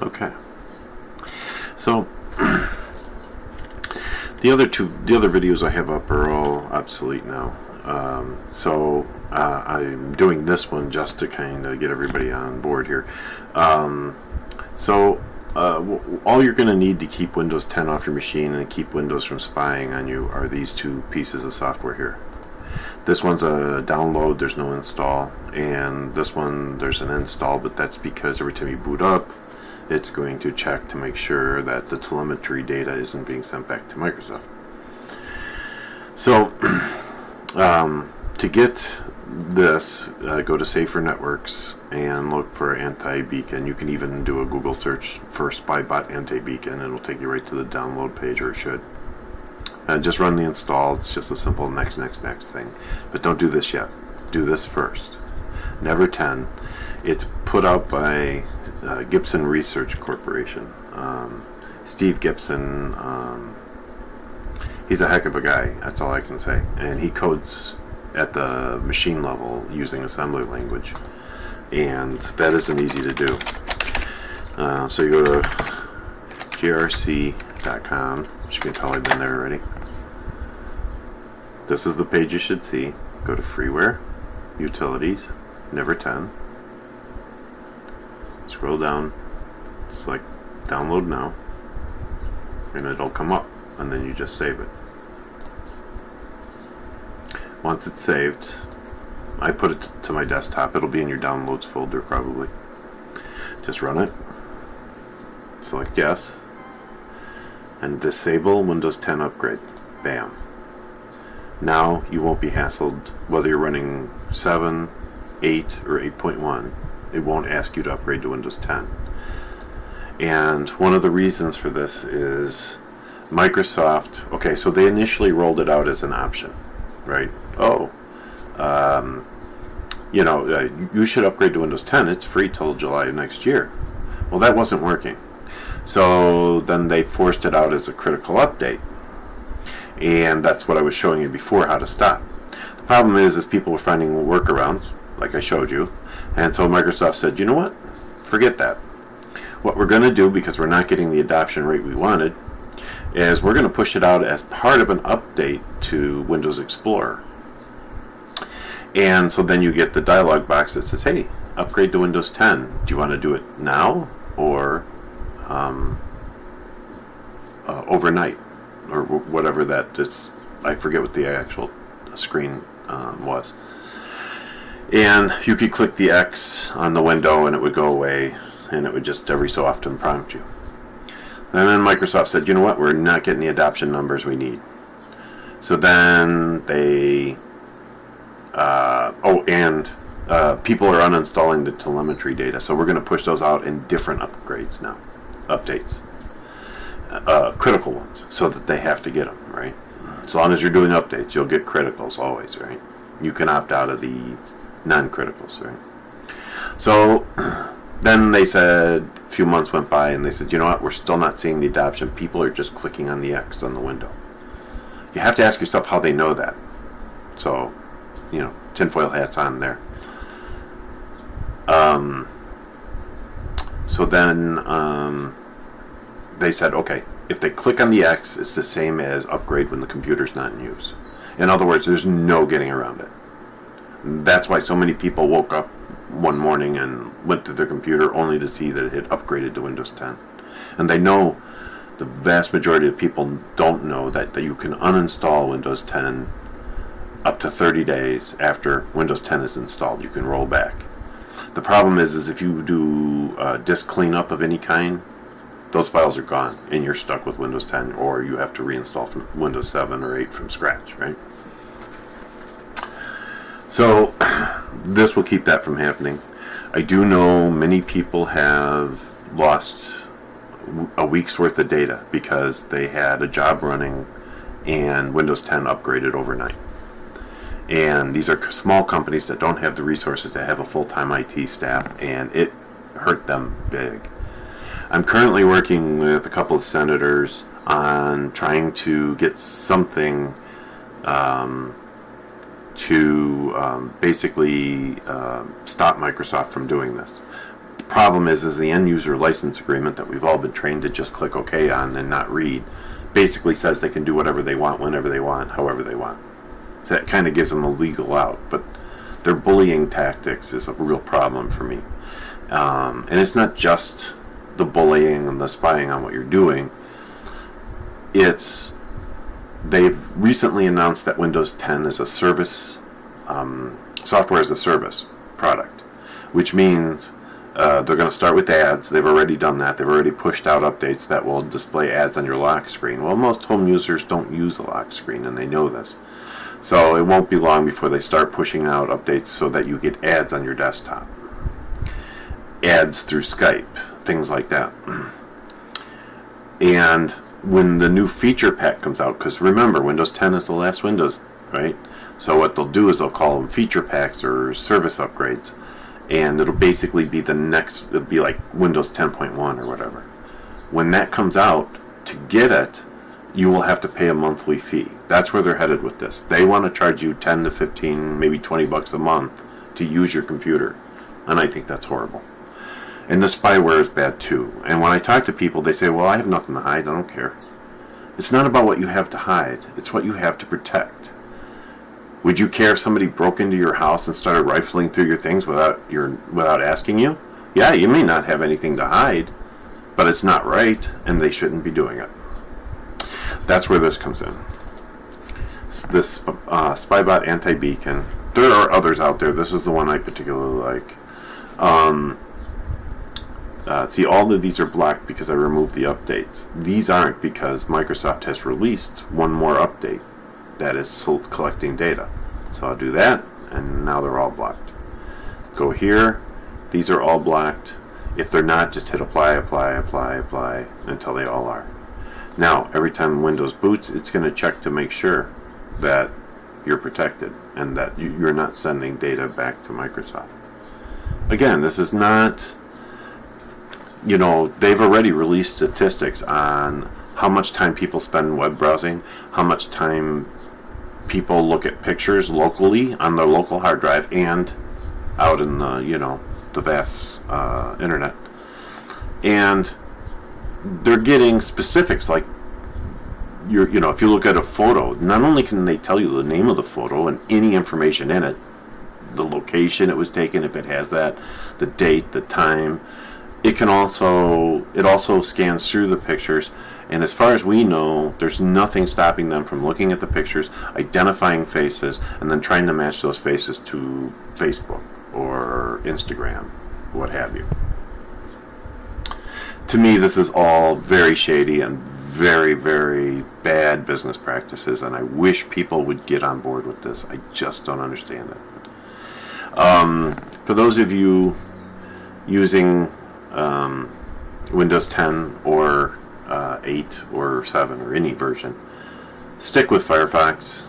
Okay. So the other videos I have up are all obsolete now. I'm doing this one just to kind of get everybody on board here. All you're going to need to keep Windows 10 off your machine and keep Windows from spying on you are these two pieces of software here. This one's a download, there's no install, and this one there's an install, but that's because every time you boot up, it's going to check to make sure that the telemetry data isn't being sent back to Microsoft. So, to get this, go to Safer Networks and look for Anti-Beacon. You can even do a Google search for SpyBot Anti-Beacon, and it'll take you right to the download page, or it should. And just run the install. It's just a simple next thing. But don't do this yet. Do this first. Never 10. It's put out by Gibson Research Corporation. Steve Gibson, he's a heck of a guy. That's all I can say. And he codes at the machine level using assembly language. And that isn't easy to do. So you go to grc.com, which you can tell I've been there already. This is the page you should see. Go to Freeware, Utilities, Never 10. Scroll down, select Download Now, and it'll come up, and then you just save it. Once it's saved, I put it to my desktop. It'll be in your Downloads folder probably. Just run it, select Yes, and disable Windows 10 upgrade. Bam. Now you won't be hassled whether you're running 7, 8, or 8.1. It won't ask you to upgrade to Windows 10. And one of the reasons for this is Microsoft, okay, so they initially rolled it out as an option, right? You should upgrade to Windows 10. It's free till July of next year. Well, that wasn't working. So then they forced it out as a critical update. And that's what I was showing you before, how to stop. The problem is people were finding workarounds, like I showed you, and so Microsoft said, you know what, forget that. What we're going to do, because we're not getting the adoption rate we wanted, is we're going to push it out as part of an update to Windows Explorer. And so then you get the dialog box that says, hey, upgrade to Windows 10. Do you want to do it now or overnight? Or whatever that is. I forget what the actual screen was. And you could click the X on the window and it would go away, and it would just every so often prompt you. And then Microsoft said, you know what, we're not getting the adoption numbers we need. So then they people are uninstalling the telemetry data, so we're going to push those out in different upgrades now, updates. Critical ones, so that they have to get them, right? As long as you're doing updates, you'll get criticals always, right? You can opt out of the non-criticals, right? So then they said, a few months went by, and they said, you know what, we're still not seeing the adoption. People are just clicking on the X on the window. You have to ask yourself how they know that. So, tinfoil hats on there. So then they said, okay, if they click on the X, it's the same as upgrade when the computer's not in use. In other words, there's no getting around it. That's why so many people woke up one morning and went to their computer only to see that it had upgraded to Windows 10. And they know, the vast majority of people don't know that you can uninstall Windows 10 up to 30 days after Windows 10 is installed. You can roll back. The problem is if you do disk cleanup of any kind, those files are gone, and you're stuck with Windows 10, or you have to reinstall from Windows 7 or 8 from scratch, right? So this will keep that from happening. I do know many people have lost a week's worth of data because they had a job running and Windows 10 upgraded overnight. And these are small companies that don't have the resources to have a full-time IT staff, and it hurt them big. I'm currently working with a couple of senators on trying to get something to basically stop Microsoft from doing this. The problem is the end user license agreement that we've all been trained to just click OK on and not read basically says they can do whatever they want, whenever they want, however they want. So that kind of gives them a legal out, but their bullying tactics is a real problem for me. And it's not just the bullying and the spying on what you're doing. They've recently announced that Windows 10 is a service, software as a service product, which means they're going to start with ads. They've already done that. They've already pushed out updates that will display ads on your lock screen. Well, most home users don't use a lock screen, and they know this. So it won't be long before they start pushing out updates so that you get ads on your desktop. Ads through Skype, things like that. And when the new feature pack comes out, because remember, Windows 10 is the last Windows, right? So what they'll do is they'll call them feature packs or service upgrades. And it'll basically be it'll be like Windows 10.1 or whatever. When that comes out, to get it, you will have to pay a monthly fee. That's where they're headed with this. They want to charge you 10 to 15, maybe 20 bucks a month to use your computer. And I think that's horrible. And the spyware is bad too. And when I talk to people, they say, well, I have nothing to hide. I don't care. It's not about what you have to hide. It's what you have to protect. Would you care if somebody broke into your house and started rifling through your things without asking you? Yeah, you may not have anything to hide, but it's not right, and they shouldn't be doing it. That's where this comes in. This Spybot Anti-Beacon. There are others out there. This is the one I particularly like. See, all of these are blocked because I removed the updates. These aren't because Microsoft has released one more update that is collecting data. So I'll do that, and now they're all blocked. Go here. These are all blocked. If they're not, just hit apply, apply, apply, apply until they all are. Now, every time Windows boots, it's going to check to make sure that you're protected and that you're not sending data back to Microsoft. Again, this is not, they've already released statistics on how much time people spend web browsing, how much time people look at pictures locally on their local hard drive and out in the vast internet. And they're getting specifics like if you look at a photo, not only can they tell you the name of the photo and any information in it, the location it was taken, if it has that, the date, the time. It also scans through the pictures, and as far as we know, there's nothing stopping them from looking at the pictures, identifying faces, and then trying to match those faces to Facebook or Instagram, what have you. To me, this is all very shady and very, very bad business practices, and I wish people would get on board with this. I just don't understand it. For those of you using Windows 10 or 8 or 7 or any version, stick with Firefox.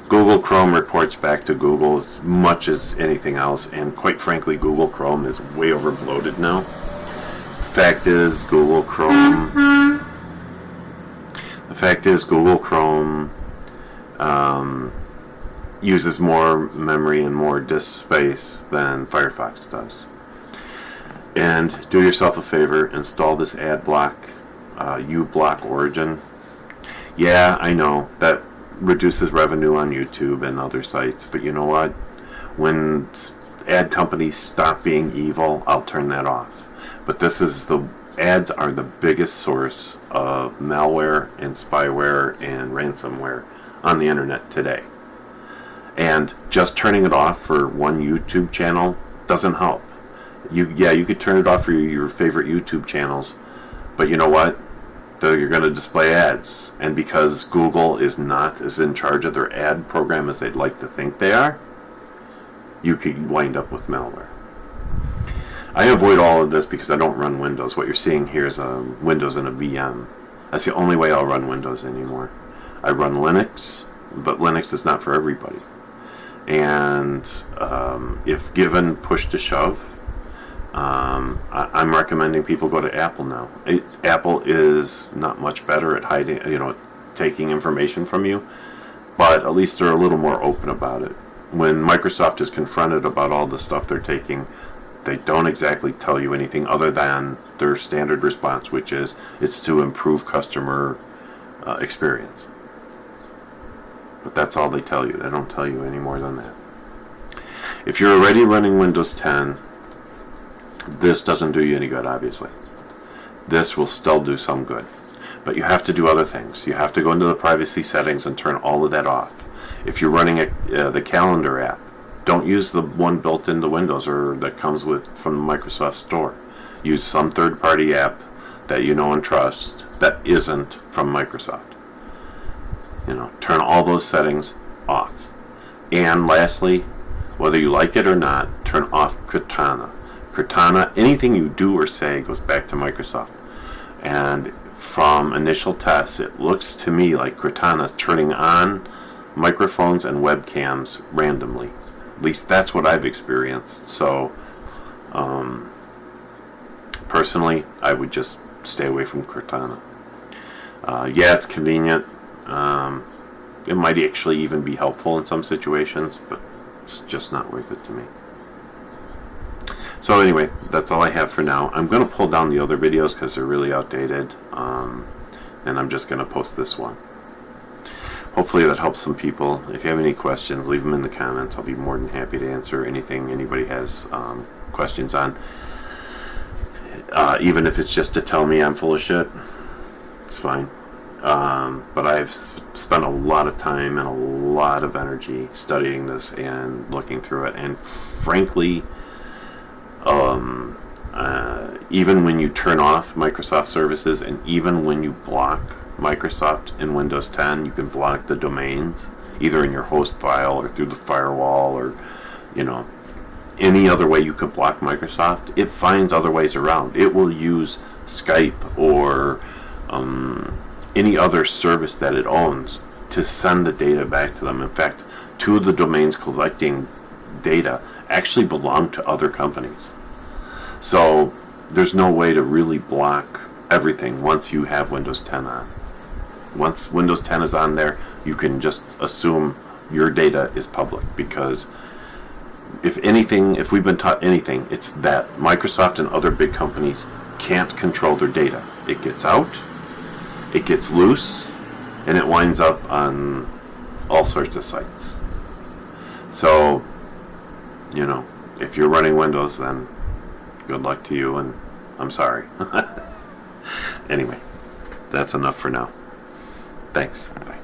Google Chrome reports back to Google as much as anything else, and quite frankly, Google Chrome is way overbloated now. The fact is, Google Chrome uses more memory and more disk space than Firefox does. And do yourself a favor, install this ad block, uBlock Origin. Yeah, I know that reduces revenue on YouTube and other sites, but you know what? When ad companies stop being evil, I'll turn that off. But ads are the biggest source of malware and spyware and ransomware on the internet today. And just turning it off for one YouTube channel doesn't help. You could turn it off for your favorite YouTube channels, but you know what? You're going to display ads, and because Google is not as in charge of their ad program as they'd like to think they are, you could wind up with malware. I avoid all of this because I don't run Windows. What you're seeing here is a Windows and a VM. That's the only way I'll run Windows anymore. I run Linux, but Linux is not for everybody. And if given push to shove, I'm recommending people go to Apple now. Apple is not much better at hiding, taking information from you, but at least they're a little more open about it. When Microsoft is confronted about all the stuff they're taking, They don't exactly tell you anything other than their standard response, which is it's to improve customer experience. But that's all they tell you. They don't tell you any more than that. If you're already running Windows 10, this doesn't do you any good, obviously. This will still do some good. But you have to do other things. You have to go into the privacy settings and turn all of that off. If you're running the calendar app, don't use the one built into Windows or that comes from the Microsoft Store. Use some third-party app that you know and trust that isn't from Microsoft. Turn all those settings off. And lastly, whether you like it or not, turn off Cortana. Cortana, anything you do or say goes back to Microsoft. And from initial tests, it looks to me like Cortana's turning on microphones and webcams randomly. At least that's what I've experienced. So, personally, I would just stay away from Cortana. Yeah, it's convenient. It might actually even be helpful in some situations, but it's just not worth it to me. So anyway, that's all I have for now. I'm going to pull down the other videos because they're really outdated, and I'm just going to post this one. Hopefully that helps some people. If you have any questions, leave them in the comments. I'll be more than happy to answer anything anybody has questions on. Even if it's just to tell me I'm full of shit, it's fine. But I've spent a lot of time and a lot of energy studying this and looking through it. And frankly, even when you turn off Microsoft services and even when you block Microsoft in Windows 10, you can block the domains either in your host file or through the firewall or any other way you could block Microsoft. It finds other ways around. It will use Skype or any other service that it owns to send the data back to them. In fact, 2 of the domains collecting data actually belong to other companies. So there's no way to really block everything once you have Windows 10 on. Once Windows 10 is on there, you can just assume your data is public, because if we've been taught anything, it's that Microsoft and other big companies can't control their data. It gets out, it gets loose, and it winds up on all sorts of sites. So, if you're running Windows, then good luck to you, and I'm sorry. Anyway, that's enough for now. Thanks. Bye.